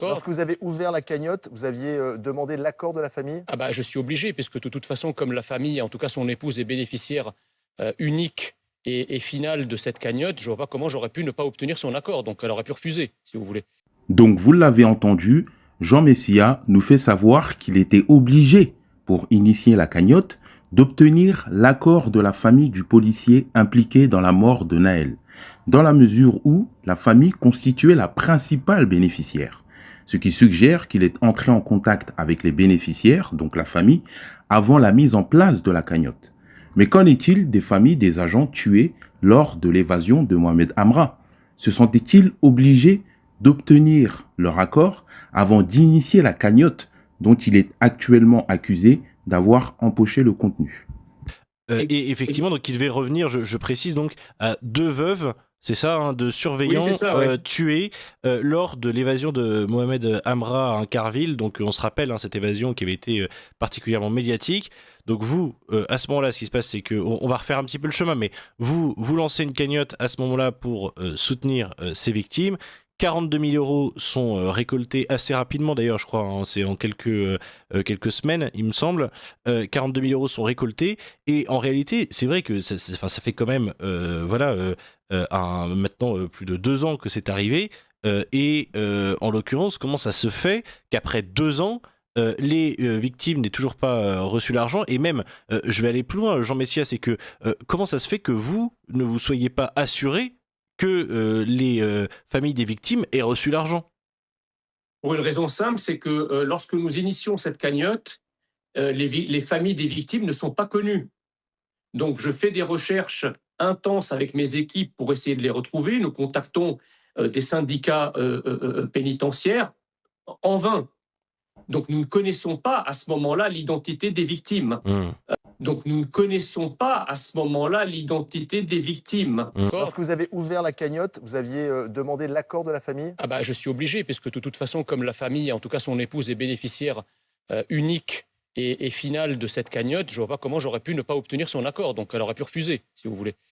Lorsque vous avez ouvert la cagnotte, vous aviez, demandé l'accord de la famille? Ah bah, je suis obligé puisque de toute façon, comme la famille, en tout cas son épouse est bénéficiaire, unique et finale de cette cagnotte, je vois pas comment j'aurais pu ne pas obtenir son accord. Donc elle aurait pu refuser, si vous voulez. Donc vous l'avez entendu, Jean Messia nous fait savoir qu'il était obligé, pour initier la cagnotte, d'obtenir l'accord de la famille du policier impliqué dans la mort de Naël, dans la mesure où la famille constituait la principale bénéficiaire, ce qui suggère qu'il est entré en contact avec les bénéficiaires, donc la famille, avant la mise en place de la cagnotte. Mais qu'en est-il des familles des agents tués lors de l'évasion de Mohamed Amra? Se sentaient-ils obligés d'obtenir leur accord avant d'initier la cagnotte dont il est actuellement accusé d'avoir empoché le contenu? Et effectivement, donc il devait revenir, je précise donc, à 2 veuves, c'est ça, hein, de Oui, surveillants c'est ça, ouais. tués lors de l'évasion de Mohamed Amra à Incarville. Donc on se rappelle, hein, cette évasion qui avait été particulièrement médiatique. Donc vous, à ce moment-là, ce qui se passe, c'est qu'on va refaire un petit peu le chemin, mais vous lancez une cagnotte à ce moment-là pour soutenir ces victimes. 42 000 euros sont récoltés assez rapidement, d'ailleurs, je crois, hein, c'est en quelques semaines, il me semble. 42 000 euros sont récoltés, et en réalité, c'est vrai que enfin, ça fait quand même, maintenant plus de 2 ans que c'est arrivé, en l'occurrence, comment ça se fait qu'après 2 ans, les victimes n'aient toujours pas reçu l'argent, et même, je vais aller plus loin, Jean Messia, c'est que comment ça se fait que vous ne vous soyez pas assuré que les familles des victimes aient reçu l'argent? Pour une raison simple, c'est que lorsque nous initions cette cagnotte, les familles des victimes ne sont pas connues. Donc, je fais des recherches intenses avec mes équipes pour essayer de les retrouver. Nous contactons des syndicats pénitentiaires en vain. Donc, nous ne connaissons pas à ce moment-là l'identité des victimes. Mmh. Donc, nous ne connaissons pas à ce moment-là l'identité des victimes. Lorsque vous avez ouvert la cagnotte, vous aviez, demandé l'accord de la famille? Ah bah, je suis obligé puisque de toute façon, comme la famille, en tout cas son épouse est bénéficiaire, unique et finale de cette cagnotte, je vois pas comment j'aurais pu ne pas obtenir son accord. Donc elle aurait pu refuser, si vous voulez.